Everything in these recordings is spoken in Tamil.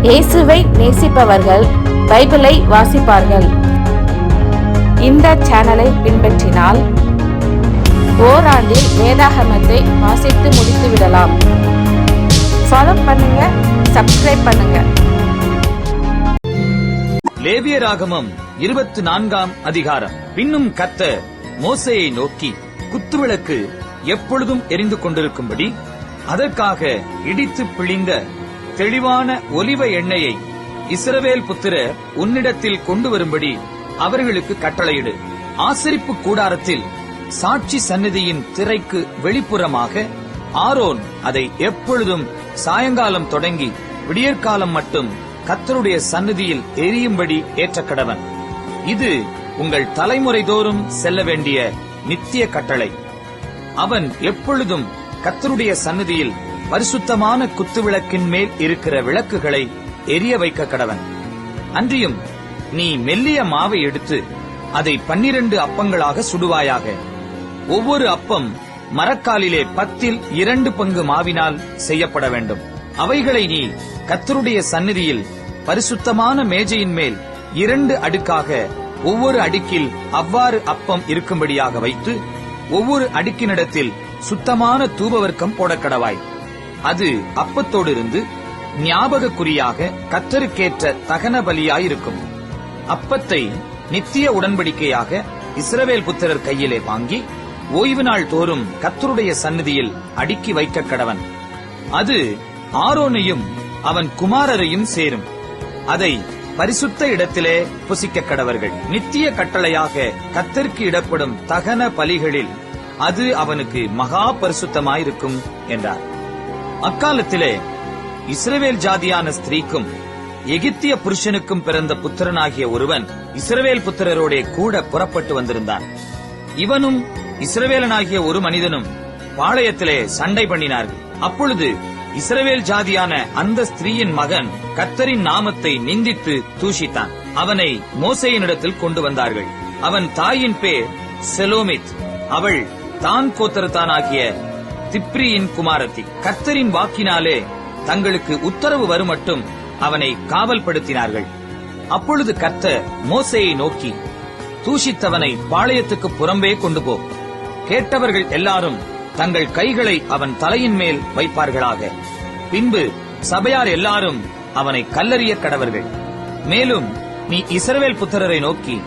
இயேசுவை நேசிப்பவர்கள் பைபிளை வாசிப்பார்கள். இந்த சேனலை பின்பற்றினால் ஓராண்டில் வேதாகமத்தை வாசித்து முடித்து விடலாம். ஃபாலோ பண்ணுங்க, சப்ஸ்கிரைப் பண்ணுங்க. லேவியராகமம் 24ஆம் அதிகாரம். பின்னும் கர்த்தர் மோசேயை நோக்கி, குத்துவிளக்கு எப்பொழுதும் எரிந்து கொண்டிருக்கும்படி அதற்காக இடித்து பிழிந்த தெளிவான ஒலிவ எண்ணெயை இஸ்ரவேல் புத்திரர் உன்னிடத்தில் கொண்டு வரும்படி அவர்களுக்கு கட்டளையிடு. ஆசரிப்பு கூடாரத்தில் சாட்சி சந்நிதியின் திரைக்கு வெளிப்புறமாக ஆரோன் அதை எப்பொழுதும் சாயங்காலம் தொடங்கி விடியற்காலம் மட்டும் கர்த்தருடைய சந்நிதியில் எரியும்படி ஏற்றக்கடவன். இது உங்கள் தலைமுறை தோறும் செல்ல வேண்டிய நித்திய கட்டளை. அவன் எப்பொழுதும் கர்த்தருடைய சந்நிதியில் பரிசுத்தமான குத்துவிளக்கின் மேல் இருக்கிற விளக்குகளை எரிய வைக்க கடவன். அன்றியும் நீ மெல்லிய மாவை எடுத்து அதை 12 அப்பங்களாக சுடுவாயாக. ஒவ்வொரு அப்பம் மரக்காலிலே 10 பங்கு மாவினால் செய்யப்பட வேண்டும். அவைகளை நீ கர்த்தருடைய சந்நிதியில் பரிசுத்தமான மேஜையின் மேல் 2 அடுக்காக ஒவ்வொரு அடுக்கில் அவ்வாறு அப்பம் இருக்கும்படியாக வைத்து ஒவ்வொரு அடுக்கினிடத்தில் சுத்தமான தூபவர்க்கம் போடக்கடவாய். அது அப்பத்தோடு இருந்து ஞாபக குறியாக கர்த்தருக்கேற்ற தகன பலியாயிருக்கும். அப்பத்தை நித்திய உடன்படிக்கையாக இஸ்ரவேல் புத்திரர் கையிலே வாங்கி ஓய்வு நாள் தோறும் கர்த்தருடைய சந்நிதியில் அடுக்கி வைக்க கடவன். அது ஆரோனையும் அவன் குமாரரையும் சேரும். அதை பரிசுத்த இடத்திலே புசிக்க கடவர்கள். நித்திய கட்டளையாக கர்த்தருக்கு இடப்படும் தகன பலிகளில் அது அவனுக்கு மகா பரிசுத்தமாயிருக்கும் என்றார். அக்காலத்திலே இஸ்ரவேல் ஜாதியான ஸ்திரீக்கும் எகிப்திய புருஷனுக்கும் பிறந்த புத்திரனாகிய ஒருவன் இஸ்ரவேல் புத்திரரோடே கூட புறப்பட்டு வந்திருந்தான். இவனும் இஸ்ரவேலனாகிய ஒரு மனிதனும் பாளையத்திலே சண்டை பண்ணினார்கள். அப்பொழுது இஸ்ரவேல் ஜாதியான அந்த ஸ்திரீயின் மகன் கர்த்தரின் நாமத்தை நிந்தித்து தூஷித்தான். அவனை மோசேயினிடத்தில் கொண்டு வந்தார்கள். அவன் தாயின் பேர் செலோமித். அவள் தான் கோத்திரத்தானாகிய திப்ரியின் குமாரத்தி. கர்த்தரின் வாக்கினாலே தங்களுக்கு உத்தரவு வருமட்டும் அவனை காவல்படுத்தினார்கள். அப்பொழுது கர்த்தர் மோசேயை நோக்கி, தூஷித்தவனை பாளையத்துக்கு புறம்பே கொண்டு போ. கேட்டவர்கள் எல்லாரும் தங்கள் கைகளை அவன் தலையின் மேல் வைப்பார்களாக. பின்பு சபையார் எல்லாரும் அவனை கல்லறிய கடவர்கள். மேலும் நீ இஸ்ரவேல் புத்திரரை நோக்கி,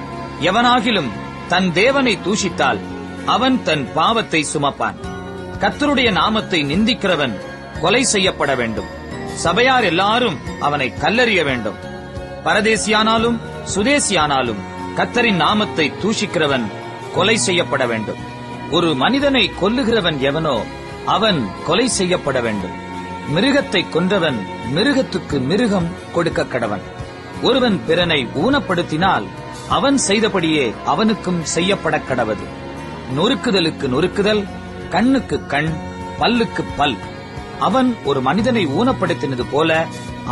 எவனாகிலும் தன் தேவனை தூஷித்தால் அவன் தன் பாவத்தை சுமப்பான். கர்த்தருடைய நாமத்தை நிந்திக்கிறவன் கொலை செய்யப்பட வேண்டும். சபையார் எல்லாரும் அவனை கல்லறிய வேண்டும். பரதேசியானாலும் சுதேசியானாலும் கர்த்தரின் நாமத்தை தூஷிக்கிறவன் கொலை செய்யப்பட வேண்டும். ஒரு மனிதனை கொல்லுகிறவன் எவனோ அவன் கொலை செய்யப்பட வேண்டும். மிருகத்தை கொன்றவன் மிருகத்துக்கு மிருகம் கொடுக்க கடவன். ஒருவன் பிறனை ஊனப்படுத்தினால் அவன் செய்தபடியே அவனுக்கும் செய்யப்பட கடவது. நொறுக்குதலுக்கு நொறுக்குதல், கண்ணுக்கு கண், பல்லுக்கு பல். அவன் ஒரு மனிதனை ஊனப்படுத்தினது போல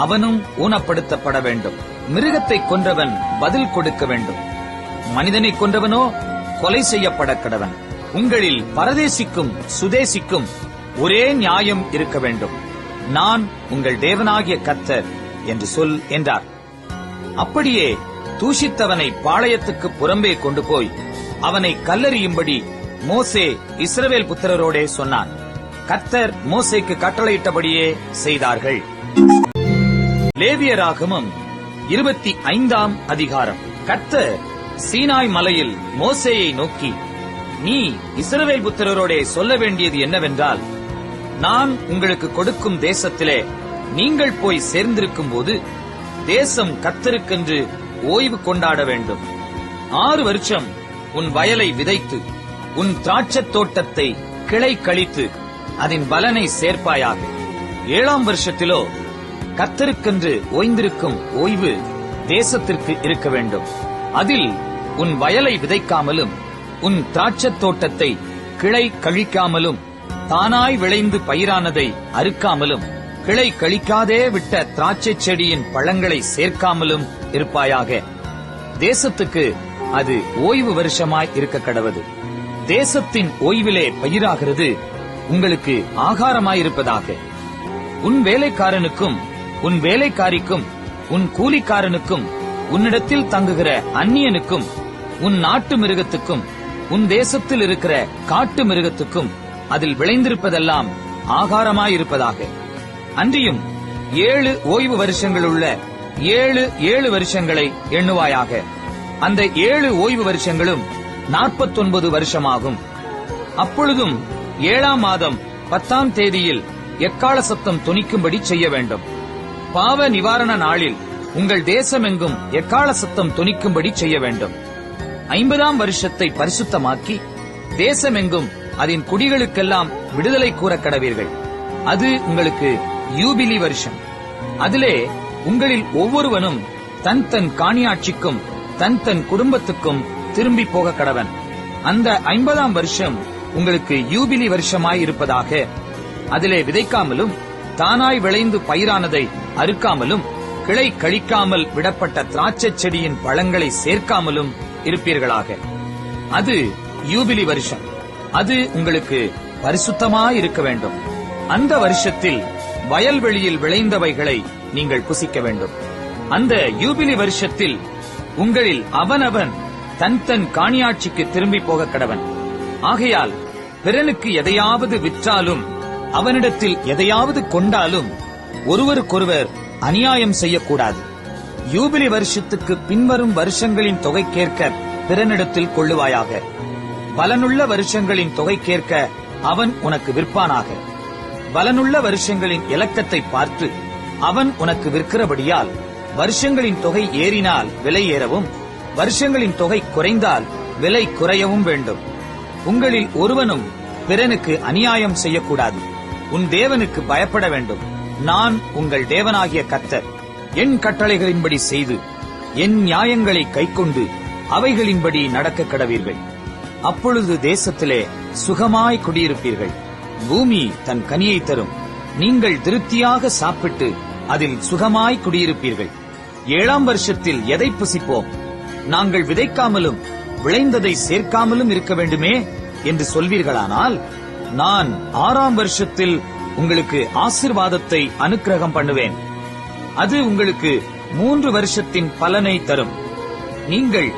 அவனும் ஊனப்படுத்தப்பட வேண்டும். மிருகத்தை கொன்றவன் பதில் கொடுக்க வேண்டும். மனிதனை கொன்றவனோ கொலை செய்யப்பட கடவன். உங்களில் பரதேசிக்கும் சுதேசிக்கும் ஒரே நியாயம் இருக்க வேண்டும். நான் உங்கள் தேவனாகிய கர்த்தர் என்று சொல் என்றார். அப்படியே தூஷித்தவனை பாளையத்துக்கு புறம்பே கொண்டு போய் அவனை கல்லறியும்படி மோசே இஸ்ரவேல் புத்திரரோடே சொன்னான். கர்த்தர் மோசேக்கு கட்டளையிட்டபடியே செய்தார்கள். லேவியராகமம் 25ஆம் அதிகாரம். கர்த்தர் சீனாய் மலையில் மோசேயை நோக்கி, நீ இஸ்ரவேல் புத்திரரோடே சொல்ல வேண்டியது என்னவென்றால், நான் உங்களுக்கு கொடுக்கும் தேசத்திலே நீங்கள் போய் சேர்ந்திருக்கும் போது தேசம் கர்த்தருக்கென்று ஓய்வு கொண்டாட வேண்டும். 6 வருஷம் உன் வயலை விதைத்து உன் திராட்சத் தோட்டத்தை கிளை கழித்து அதன் பலனை சேர்ப்பாயாக. 7ஆம் வருஷத்திலோ கர்த்தருக்கென்று ஓய்ந்திருக்கும் ஓய்வு தேசத்திற்கு இருக்க வேண்டும். அதில் உன் வயலை விதைக்காமலும் உன் திராட்சத் தோட்டத்தை கிளை கழிக்காமலும் தானாய் விளைந்து பயிரானதை அறுக்காமலும் கிளை கழிக்காதே விட்ட திராட்சை செடியின் பழங்களை சேர்க்காமலும் இருப்பாயாக. தேசத்துக்கு அது ஓய்வு வருஷமாய் இருக்க கடவது. தேசத்தின் ஓய்விலே பயிராகிறது உங்களுக்கு ஆகாரமாயிருப்பதாக. உன் வேலைக்காரனுக்கும் உன் வேலைக்காரிக்கும் உன் கூலிக்காரனுக்கும் உன்னிடத்தில் தங்குகிற அந்நியனுக்கும் உன் நாட்டு மிருகத்துக்கும் உன் தேசத்தில் இருக்கிற காட்டு மிருகத்துக்கும் அதில் விளைந்திருப்பதெல்லாம் ஆகாரமாயிருப்பதாக. அன்றியும் 7 ஓய்வு வருஷங்களுள்ள 7 வருஷங்களை எண்ணுவாயாக. அந்த 7 ஓய்வு வருஷங்களும் 49 வருஷமாகும். அப்பொழுதும் 7ஆம் மாதம் 10ஆம் தேதியில் எக்காள சத்தம் தொனிக்கும்படி செய்ய வேண்டும். பாவ நிவாரண நாளில் உங்கள் தேசமெங்கும் எக்காள சத்தம் தொனிக்கும்படி செய்ய வேண்டும். 50ஆம் வருஷத்தை பரிசுத்தமாக்கி தேசமெங்கும் அதன் குடிகளுக்கெல்லாம் விடுதலை கூற கடவீர்கள். அது உங்களுக்கு யூபிலி வருஷம். அதிலே உங்களில் ஒவ்வொருவனும் தன் தன் காணியாட்சிக்கும் தன் தன் குடும்பத்துக்கும் திரும்பி போக கடவன். அந்த 50ஆம் வருஷம் உங்களுக்கு யூபிலி வருஷமாயிருப்பதாக. அதிலே விதைக்காமலும் தானாய் விளைந்து பயிரானதை அறுக்காமலும் கிளை கழிக்காமல் விடப்பட்ட திராட்சை செடியின் பழங்களை சேர்க்காமலும் இருப்பீர்களாக. அது யூபிலி வருஷம். அது உங்களுக்கு பரிசுத்தமாயிருக்க வேண்டும். அந்த வருஷத்தில் வயல்வெளியில் விளைந்தவைகளை நீங்கள் புசிக்க வேண்டும். அந்த யூபிலி வருஷத்தில் உங்களில் அவனவன் தன் தன் காணியாட்சிக்கு திரும்பி போக கடவன். ஆகையால் பிறனுக்கு எதையாவது விற்றாலும் அவனிடத்தில் எதையாவது கொண்டாலும் ஒருவருக்கொருவர் அநியாயம் செய்யக்கூடாது. யூபிலி வருஷத்துக்கு பின்வரும் வருஷங்களின் தொகைக்கேற்க பிறனிடத்தில் கொள்ளுவாயாக. பலனுள்ள வருஷங்களின் தொகைக்கேற்க அவன் உனக்கு விற்பானாக. பலனுள்ள வருஷங்களின் இலக்கத்தை பார்த்து அவன் உனக்கு விற்கிறபடியால் வருஷங்களின் தொகை ஏறினால் விலை ஏறவும் வருஷங்களின் தொகை குறைந்தால் விலை குறையவும் வேண்டும். உங்களில் ஒருவனும் பிறனுக்கு அநியாயம் செய்யக்கூடாது. உன் தேவனுக்கு பயப்பட வேண்டும். நான் உங்கள் தேவனாகிய கர்த்தர். என் கட்டளைகளின்படி செய்து என் நியாயங்களை கைக்கொண்டு அவைகளின்படி நடக்க கடவீர்கள். அப்பொழுது தேசத்திலே சுகமாய் குடியிருப்பீர்கள். பூமி தன் கனியை தரும். நீங்கள் திருப்தியாக சாப்பிட்டு அதில் சுகமாய் குடியிருப்பீர்கள். 7ஆம் வருஷத்தில் எதை புசிப்போம்? நாங்கள் விதைக்காமலும் விளைந்ததை சேர்க்காமலும் இருக்க வேண்டுமே என்று சொல்வீர்களானால், நான் 6ஆம் வருஷத்தில் உங்களுக்கு ஆசீர்வாதத்தை அனுக்கிரகம் பண்ணுவேன். அது உங்களுக்கு 3 வருஷத்தின் பலனை தரும். நீங்கள்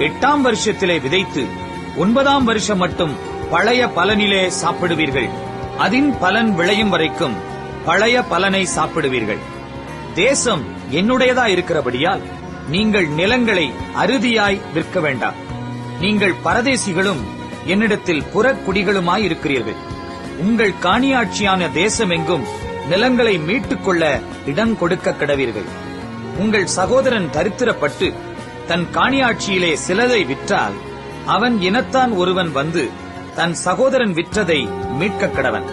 8ஆம் வருஷத்திலே விதைத்து 9ஆம் வருஷம் மட்டும் பழைய பலனிலே சாப்பிடுவீர்கள். அதின் பலன் விளையும் வரைக்கும் பழைய பலனை சாப்பிடுவீர்கள். தேசம் என்னுடையதா இருக்கிறபடியால் நீங்கள் நிலங்களை அறுதியாய் விற்க வேண்டாம். நீங்கள் பரதேசிகளும் என்னிடத்தில் புறக்குடிகளுமாய் இருக்கிறீர்கள். உங்கள் காணியாட்சியான தேசமெங்கும் நிலங்களை மீட்டுக் கொள்ள இடம் கொடுக்க கடவீர்கள். உங்கள் சகோதரன் தரித்திரப்பட்டு தன் காணியாட்சியிலே சிலதை விற்றால் அவன் இனத்தான் ஒருவன் வந்து தன் சகோதரன் விற்றதை மீட்க கடவன்.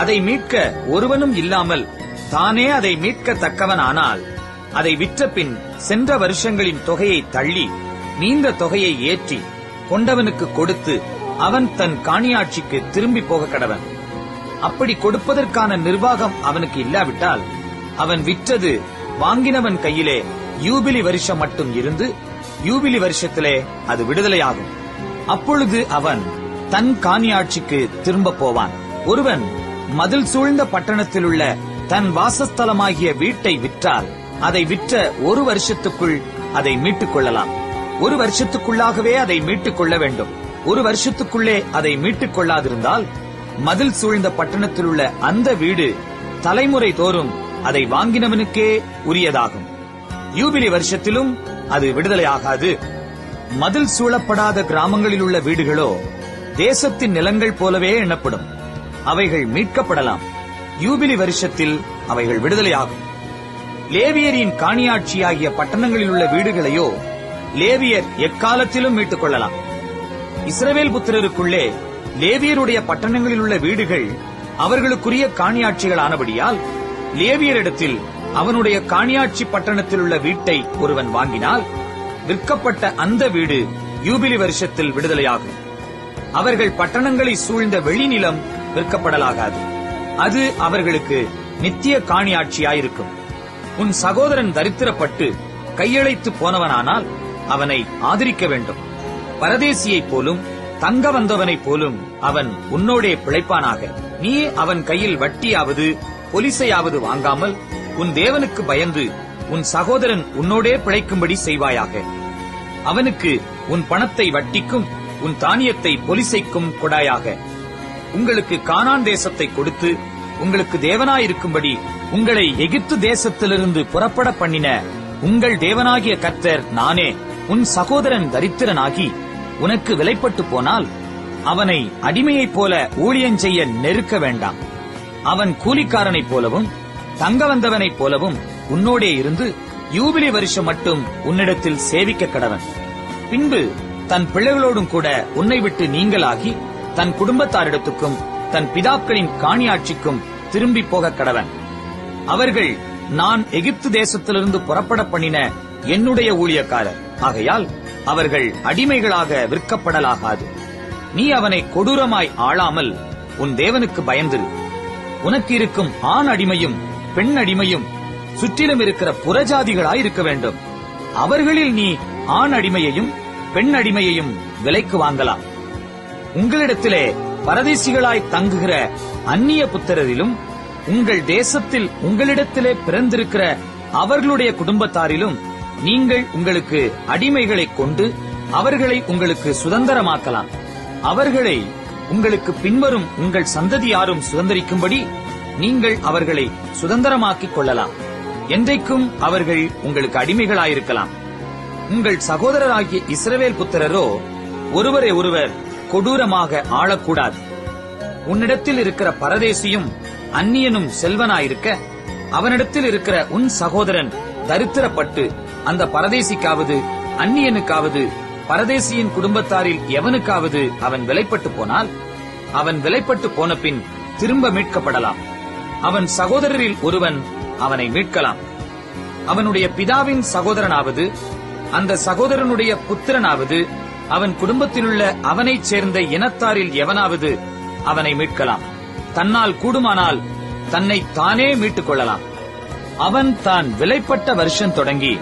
அதை மீட்க ஒருவனும் இல்லாமல் தானே அதை மீட்க தக்கவனானால் அதை விற்ற பின் சென்ற வருஷங்களின் தொகையை தள்ளி நீண்ட தொகையை ஏற்றி கொண்டவனுக்கு கொடுத்து அவன் தன் காணியாட்சிக்கு திரும்பி போக கடவன். அப்படி கொடுப்பதற்கான நிர்வாகம் அவனுக்கு இல்லாவிட்டால் அவன் விற்றது வாங்கினவன் கையிலே யூபிலி வருஷம் மட்டும் இருந்து யூபிலி வருஷத்திலே அது விடுதலையாகும். அப்பொழுது அவன் தன் காணியாட்சிக்கு திரும்ப போவான். ஒருவன் மதில் சூழ்ந்த பட்டணத்திலுள்ள தன் வாசஸ்தலமாகிய வீட்டை விற்றால் அதை விற்ற 1 வருஷத்துக்குள் அதை மீட்டுக் கொள்ளலாம். 1 வருஷத்துக்குள்ளாகவே அதை மீட்டுக் கொள்ள வேண்டும். 1 வருஷத்துக்குள்ளே அதை மீட்டுக் கொள்ளாதிருந்தால் மதில் சூழ்ந்த பட்டணத்திலுள்ள அந்த வீடு தலைமுறை தோறும் அதை வாங்கினவனுக்கே உரியதாகும். யூபிலி வருஷத்திலும் அது விடுதலையாகாது. மதில் சூழப்படாத கிராமங்களில் உள்ள வீடுகளோ தேசத்தின் நிலங்கள் போலவே எண்ணப்படும். அவைகள் மீட்கப்படலாம். யூபிலி வருஷத்தில் அவைகள் விடுதலையாகும். லேவியரின் காணியாட்சியாகிய பட்டணங்களில் உள்ள வீடுகளையோ லேவியர் எக்காலத்திலும் மீட்டுக் கொள்ளலாம். இஸ்ரவேல் புத்திரருக்குள்ளே லேவியருடைய பட்டணங்களில் உள்ள வீடுகள் அவர்களுக்குரிய காணியாட்சிகள் ஆனபடியால் லேவியரிடத்தில் அவனுடைய காணியாட்சி பட்டணத்தில் உள்ள வீட்டை ஒருவன் வாங்கினால் விற்கப்பட்ட அந்த வீடு யூபிலி வருஷத்தில் விடுதலையாகும். அவர்கள் பட்டணங்களை சூழ்ந்த வெளிநிலம் விற்கப்படலாகாது. அது அவர்களுக்கு நித்திய காணியாட்சியாயிருக்கும். உன் சகோதரன் தரித்திரப்பட்டு கையழைத்து போனவனானால் அவனை ஆதரிக்க வேண்டும். பரதேசியைப் போலும் தங்க வந்தவனைப் போலும் அவன் உன்னோடே பிழைப்பானாக. நீ அவன் கையில் வட்டியாவது பொலிசையாவது வாங்காமல் உன் தேவனுக்கு பயந்து உன் சகோதரன் உன்னோடே பிழைக்கும்படி செய்வாயாக. அவனுக்கு உன் பணத்தை வட்டிக்கும் உன் தானியத்தை பொலிசைக்கும் கொடாயாக. உங்களுக்கு கானான் தேசத்தை கொடுத்து உங்களுக்கு தேவனாயிருக்கும்படி உங்களை எகிப்து தேசத்திலிருந்து புறப்பட பண்ணின உங்கள் தேவனாகிய கர்த்தர் நானே. உன் சகோதரன் தரித்திரனாகி உனக்கு விலைப்பட்டு போனால் அவனை அடிமையைப் போல ஊழியஞ்செய்ய நெருக்க வேண்டாம். அவன் கூலிக்காரனைப் போலவும் தங்க வந்தவனைப் போலவும் உன்னோடே இருந்து யூபிலி வருஷம் மட்டும் உன்னிடத்தில் சேவிக்க கடவன். பின்பு தன் பிள்ளைகளோடும் கூட உன்னை விட்டு நீங்களாகி தன் குடும்பத்தாரிடத்துக்கும் தன் பிதாக்களின் காணியாட்சிக்கும் திரும்பி போக கடவன். அவர்கள் நான் எகிப்து தேசத்திலிருந்து புறப்பட பண்ணின என்னுடைய ஊழியக்காரர். ஆகையால் அவர்கள் அடிமைகளாக விற்கப்படலாகாது. நீ அவனை கொடூரமாய் ஆளாமல் உன் தேவனுக்கு பயந்திரு. உனக்கு இருக்கும் ஆண் அடிமையும் பெண் அடிமையும் சுற்றிலும் இருக்கிற புறஜாதிகளாய் இருக்க வேண்டும். அவர்களில் நீ ஆண் அடிமையையும் பெண் அடிமையையும் விலைக்கு வாங்கலாம். உங்களிடத்திலே பரதேசிகளாய் தங்குகிற அந்நிய புத்திரரிலும் உங்கள் தேசத்தில் உங்களிடத்திலே பிறந்திருக்கிற அவர்களுடைய குடும்பத்தாரிலும் நீங்கள் உங்களுக்கு அடிமைகளை கொண்டு அவர்களை உங்களுக்கு சுதந்திரமாக்கலாம். அவர்களை உங்களுக்கு பின்வரும் உங்கள் சந்ததியாரும் சுதந்திரிக்கும்படி நீங்கள் அவர்களை சுதந்திரமாக்கிக் கொள்ளலாம். என்றைக்கும் அவர்கள் உங்களுக்கு அடிமைகளாயிருக்கலாம். உங்கள் சகோதரராகிய இஸ்ரவேல் புத்திரரோ ஒருவரை ஒருவர் கொடூரமாக ஆளக்கூடாது. உன்னிடத்தில் இருக்கிற பரதேசியும் அந்நியனும் செல்வனாயிருக்க அவனிடத்தில் இருக்கிற உன் சகோதரன் தரித்திரப்பட்டு அந்த பரதேசிக்காவது அந்நியனுக்காவது பரதேசியின் குடும்பத்தாரில் எவனுக்காவது அவன் விலைப்பட்டு போனால் அவன் விலைப்பட்டு போன பின் திரும்ப மீட்கப்படலாம். அவன் சகோதரரில் ஒருவன் அவனை மீட்கலாம். அவனுடைய பிதாவின் சகோதரனாவது அந்த சகோதரனுடைய புத்திரனாவது அவன் குடும்பத்திலுள்ள அவனைச் சேர்ந்த இனத்தாரில் எவனாவது அவனை மீட்கலாம். தன்னால் கூடுமானால் தன்னை தானே மீட்டுக் கொள்ளலாம். அவன் தான் விலைப்பட்ட வருஷம் தொடங்கி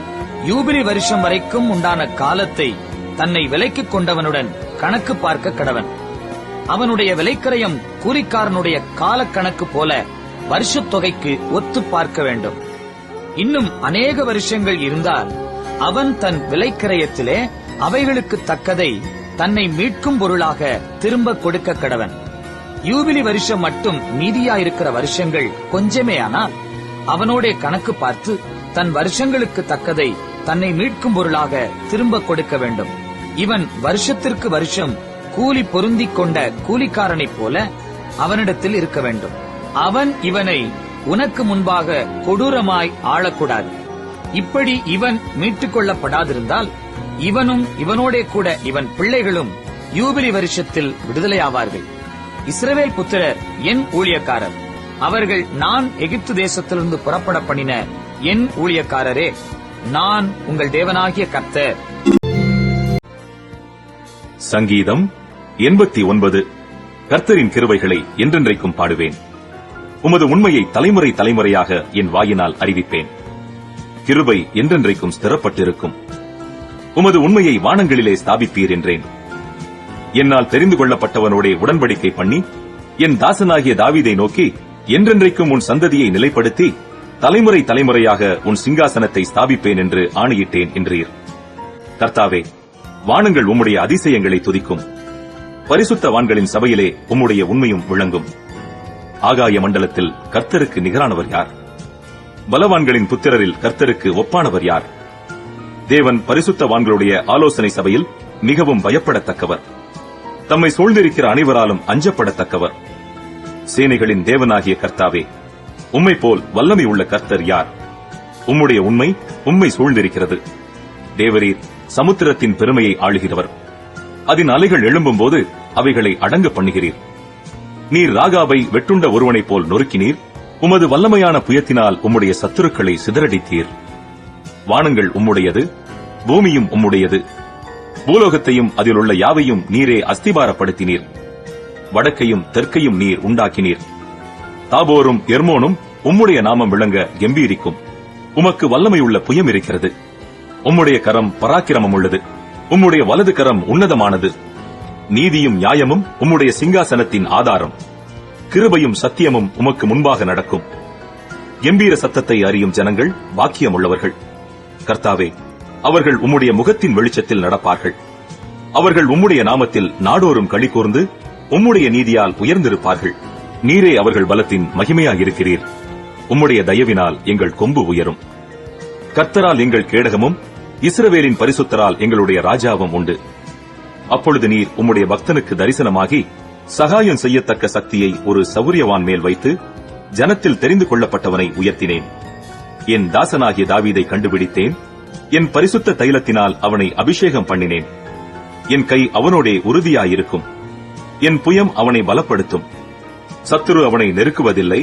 யூபிலி வருஷம் வரைக்கும் உண்டான காலத்தை தன்னை விலைக்குக் கொண்டவனுடன் கணக்கு பார்க்க கடவன். அவனுடைய விலைக்கரையம் கூலிக்காரனுடைய காலக்கணக்கு போல வருஷத் தொகைக்கு ஒத்து பார்க்க வேண்டும். இன்னும் அநேக வருஷங்கள் இருந்தால் அவன் தன் விலைக்கரையத்திலே அவைகளுக்கு தக்கதை தன்னை மீட்கும் பொருளாக திரும்ப கொடுக்க கடவன். யூபிலி வருஷம் மட்டும் மீதியாயிருக்கிற வருஷங்கள் கொஞ்சமே ஆனால் அவனோட கணக்கு பார்த்து தன் வருஷங்களுக்கு தக்கதை தன்னை மீட்கும் பொருளாக திரும்ப கொடுக்க வேண்டும். இவன் வருஷத்திற்கு வருஷம் கூலி பொருந்திக் கொண்ட கூலிக்காரனைப் போல அவனிடத்தில் இருக்க வேண்டும். அவன் இவனை உனக்கு முன்பாக கொடூரமாய் ஆளக்கூடாது. இப்படி இவன் மீட்டுக் கொள்ளப்படாதிருந்தால் இவனும் இவனோட கூட இவன் பிள்ளைகளும் யூபிலி வருஷத்தில் விடுதலையாவார்கள். இஸ்ரவேல் புத்திரர் என் ஊழியக்காரர். அவர்கள் நான் எகிப்து தேசத்திலிருந்து புறப்பட பண்ணின என் ஊழியக்காரரே. நான் உங்கள் தேவனாகிய கர்த்தர். சங்கீதம் 89. கர்த்தரின் கிருபைகளை என்றென்றைக்கும் பாடுவேன். உமது உண்மையை தலைமுறை தலைமுறையாக என் வாயினால் அறிவிப்பேன். கிருபை என்றென்றைக்கும் ஸ்திரப்பட்டிருக்கும். உமது உண்மையை வானங்களிலே ஸ்தாபிப்பீர் என்றேன். என்னால் தெரிந்து கொள்ளப்பட்டவனோடே உடன்படிக்கை பண்ணி என் தாசனாகிய தாவீதை நோக்கி, என்றென்றைக்கும் உன் சந்ததியை நிலைப்படுத்தி தலைமுறை தலைமுறையாக உன் சிங்காசனத்தை ஸ்தாபிப்பேன் என்று ஆணையிட்டேன் என்றீர். கர்த்தாவே, வானங்கள் உம்முடைய அதிசயங்களை துதிக்கும். பரிசுத்தவான்களின் சபையிலே உம்முடைய உண்மையும் விளங்கும். ஆகாய மண்டலத்தில் கர்த்தருக்கு நிகரானவர் யார்? பலவான்களின் புத்திரரில் கர்த்தருக்கு ஒப்பானவர் யார்? தேவன் பரிசுத்தவான்களுடைய ஆலோசனை சபையில் மிகவும் பயப்படத்தக்கவர். தம்மை சூழ்ந்திருக்கிற அனைவராலும் அஞ்சப்படத்தக்கவர். சேனைகளின் தேவனாகிய கர்த்தாவே, உம்மை போல் வல்லமை உள்ள கர்த்தர் யார்? உம்முடைய உண்மை உம்மை சூழ்ந்திருக்கிறது. தேவரீர் சமுத்திரத்தின் பெருமையை ஆளுகிறவர். அதன் அலைகள் எழும்பும்போது அவைகளை அடங்க பண்ணுகிறீர். நீர் ராகாபை வெட்டுண்ட ஒருவனைப் போல் நொறுக்கினீர். உமது வல்லமையான புயத்தினால் உம்முடைய சத்துருக்களை சிதறடித்தீர். வானங்கள் உம்முடையது, பூமியும் உம்முடையது. பூலோகத்தையும் அதில் உள்ள யாவையும் நீரே அஸ்திபாரப்படுத்தினீர். வடக்கையும் தெற்கையும் நீர் உண்டாக்கினீர். தாபோரும் எர்மோனும் உம்முடைய நாமம் விளங்க கெம்பீரிக்கும். உமக்கு வல்லமையுள்ள புயம் இருக்கிறது. உம்முடைய கரம் பராக்கிரமம் உள்ளது. உம்முடைய வலது கரம் உன்னதமானது. நீதியும் நியாயமும் உம்முடைய சிங்காசனத்தின் ஆதாரம். கிருபையும் சத்தியமும் உமக்கு முன்பாக நடக்கும். கம்பீர சத்தத்தை அறியும் ஜனங்கள் பாக்கியமுள்ளவர்கள். கர்த்தாவே, அவர்கள் உம்முடைய முகத்தின் வெளிச்சத்தில் நடப்பார்கள். அவர்கள் உம்முடைய நாமத்தில் நாடோறும் களி கூர்ந்து உம்முடைய நீதியால் உயர்ந்திருப்பார்கள். நீரே அவர்கள் பலத்தின் மகிமையாயிருக்கிறீர். உம்முடைய தயவினால் எங்கள் கொம்பு உயரும். கர்த்தரால் எங்கள் கேடகமும் இஸ்ரவேலின் பரிசுத்தரால் எங்களுடைய ராஜாவும் உண்டு. அப்பொழுது நீர் உம்முடைய பக்தனுக்கு தரிசனமாகி சகாயம் செய்யத்தக்க சக்தியை ஒரு சௌரியவான் மேல் வைத்து ஜனத்தில் தெரிந்து கொள்ளப்பட்டவனை உயர்த்தினேன். என் தாசனாகிய தாவீதை கண்டுபிடித்தேன். என் பரிசுத்த தைலத்தினால் அவனை அபிஷேகம் பண்ணினேன். என் கை அவனோடே உறுதியாயிருக்கும். என் புயம் அவனை பலப்படுத்தும். சத்துரு அவனை நெருக்குவதில்லை.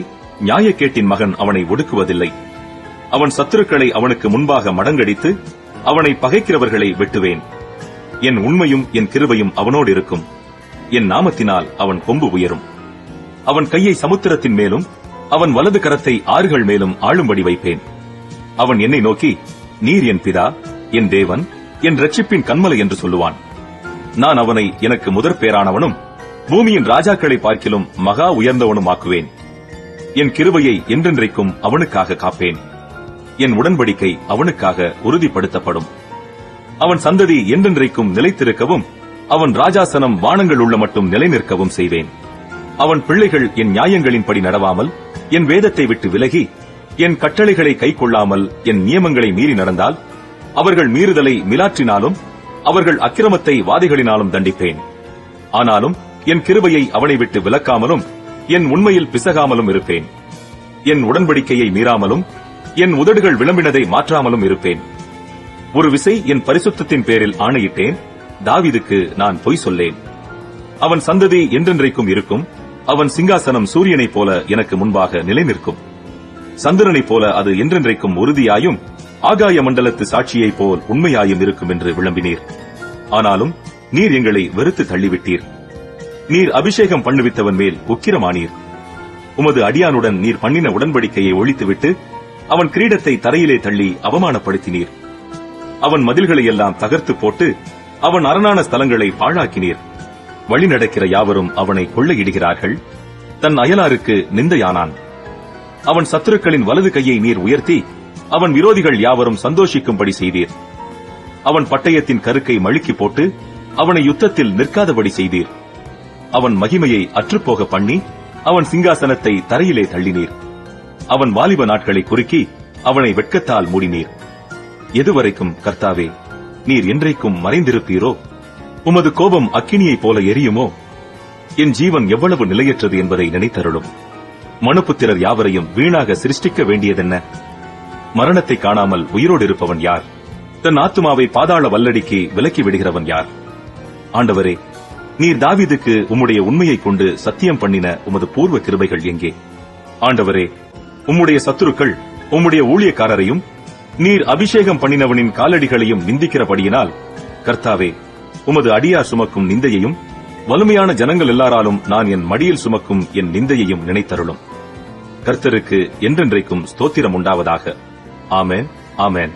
நியாயக்கேட்டின் மகன் அவனை ஒடுக்குவதில்லை. அவன் சத்துருக்களை அவனுக்கு முன்பாக மடங்கடித்து அவனை பகைக்கிறவர்களை வெட்டுவேன். என் உண்மையும் என் கிருபையும் அவனோடு இருக்கும். என் நாமத்தினால் அவன் கொம்பு உயரும். அவன் கையை சமுத்திரத்தின் மேலும் அவன் வலது கரத்தை ஆறுகள் மேலும் ஆளும்படி வைப்பேன். அவன் என்னை நோக்கி, நீர் என் பிதா, என் தேவன், என் இரட்சிப்பின் கன்மலை என்று சொல்லுவான். நான் அவனை எனக்கு முதற் பேரானவனும் பூமியின் ராஜாக்களை பார்க்கிலும் மகா உயர்ந்தவனும் ஆக்குவேன். என் கிருபையை என்றென்றைக்கும் அவனுக்காக காப்பேன். என் உடன்படிக்கை அவனுக்காக உறுதிப்படுத்தப்படும். அவன் சந்ததி என்றென்றைக்கும் நிலைத்திருக்கவும் அவன் ராஜாசனம் வானங்கள் உள்ள மட்டும் நிலை நிற்கவும் செய்வேன். அவன் பிள்ளைகள் என் நியாயங்களின்படி நடவாமல் என் வேதத்தை விட்டு விலகி என் கட்டளைகளை கைக்கொள்ளாமல் என் நியமங்களை மீறி நடந்தால் அவர்கள் மீறுதலை மிலாற்றினாலும் அவர்கள் அக்கிரமத்தை வாதைகளினாலும் தண்டிப்பேன். ஆனாலும் என் கிருபையை அவனை விட்டு விலக்காமலும் என் உண்மையில் பிசகாமலும் இருப்பேன். என் உடன்படிக்கையை மீறாமலும் என் உதடுகள் விளம்பினதை மாற்றாமலும் இருப்பேன். ஒரு விசை என் பரிசுத்தத்தின் பேரில் ஆணையிட்டேன். தாவீதுக்கு நான் பொய் சொல்லேன். அவன் சந்ததி என்றென்றைக்கும் இருக்கும். அவன் சிங்காசனம் சூரியனைப் போல எனக்கு முன்பாக நிலை நிற்கும். சந்திரனைப் போல அது என்றென்றைக்கும் உறுதியாயும் ஆகாய மண்டலத்து சாட்சியைப் போல் உண்மையாயும் இருக்கும் என்று விளம்பினீர். ஆனாலும் நீர் எங்களை வெறுத்து தள்ளிவிட்டீர். நீர் அபிஷேகம் பண்ணுவித்தவன் மேல் உக்கிரமானீர். உமது அடியானுடன் நீர் பண்ணின உடன்படிக்கையை ஒழித்துவிட்டு அவன் கிரீடத்தை தரையிலே தள்ளி அவமானப்படுத்தினீர். அவன் மதில்களை எல்லாம் தகர்த்து போட்டு அவன் அரணான ஸ்தலங்களை பாழாக்கினீர். வழி நடக்கிற யாவரும் அவனை கொள்ளையிடுகிறார்கள். தன் அயலாருக்கு நிந்தையானான். அவன் சத்துருக்களின் வலது கையை நீர் உயர்த்தி அவன் விரோதிகள் யாவரும் சந்தோஷிக்கும்படி செய்தீர். அவன் பட்டயத்தின் கருக்கை மழுக்கி போட்டு அவனை யுத்தத்தில் நிற்காதபடி செய்தீர். அவன் மகிமையை அற்றுப்போக பண்ணி அவன் சிங்காசனத்தை தரையிலே தள்ளினீர். அவன் வாலிப நாட்களை குறுக்கி அவனை வெட்கத்தால் மூடினீர். எதுவரைக்கும் கர்த்தாவே, நீர் என்றைக்கும் மறைந்திருப்பீரோ? உமது கோபம் அக்கினியைப் போல எரியுமோ? என் ஜீவன் எவ்வளவு நிலையற்றது என்பதை நினைத்தருளும். மனுப்புத்திரர் யாவரையும் வீணாக சிருஷ்டிக்க வேண்டியதென்ன? மரணத்தை காணாமல் உயிரோடு இருப்பவன் யார்? தன் ஆத்துமாவை பாதாள வல்லடிக்கு விலக்கி விடுகிறவன் யார்? ஆண்டவரே, நீர் தாவீதுக்கு உம்முடைய உண்மையைக் கொண்டு சத்தியம் பண்ணின உமது பூர்வ கிருபைகள் எங்கே? ஆண்டவரே, உம்முடைய சத்துருக்கள் உம்முடைய ஊழியக்காரரையும் நீர் அபிஷேகம் பண்ணினவனின் காலடிகளையும் நிந்திக்கிறபடியினால், கர்த்தாவே, உமது அடியார் சுமக்கும் நிந்தையையும் வலிமையான ஜனங்கள் எல்லாராலும் நான் என் மடியில் சுமக்கும் என் நிந்தையையும் நினைத்தருளும். கர்த்தருக்கு என்றென்றைக்கும் ஸ்தோத்திரம் உண்டாவதாக. ஆமென், ஆமென்.